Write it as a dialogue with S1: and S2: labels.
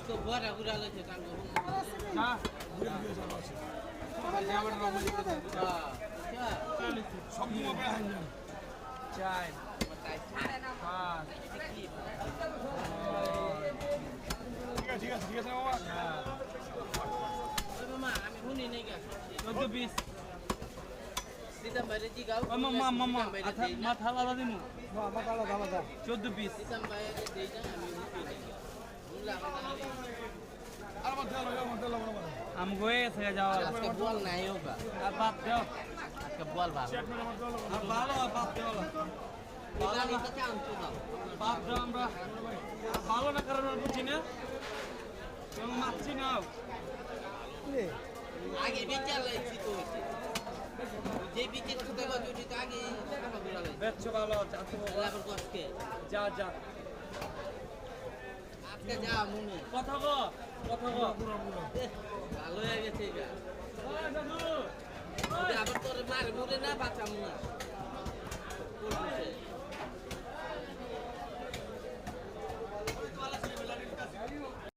S1: তো বড় ঘুরা লাগছে কান করুন
S2: না
S3: সব মোবাইল হাই না
S2: চাই
S3: ঠিক আছে ঠিক আছে মামা
S1: মামা আমি শুনি নাই গা
S2: 14-20
S1: সিতাম্বারে জি গাও
S2: মামা মাথা আলাদা দিমু
S3: মামা কালা দাদা দা
S2: 14-20
S1: সিতাম্বারে দেই না আমি শুনি নাই মুলা
S3: আর মত দাও মামা
S2: আম গয়ে গেছে যাওয়া
S1: আজকে বল নাই হোগা
S2: আর বাদ দাও
S1: আজকে বল ভালো
S3: চেক করে মত দাও
S2: আর ভালো বাদ দাও
S1: গাড়ি তো চান্স দাও
S2: বাদ দাও আমরা ভালো না কারণ আর বুঝি না তুমি মারছি নাও
S1: আগে বিচার লাইছি তো যে বিচার সাথে কথা উঠি তো আগে টাকা ঘুরা লাইছি
S2: বেচছো ভালো আছে
S1: আবার কষ্টকে
S2: যা যা
S1: আজকে যা মনে
S2: কথা গো
S1: ভালো হয়ে গেছে এটা
S2: দাদু
S1: আবার তোর মার মরে না বাঁচা মনে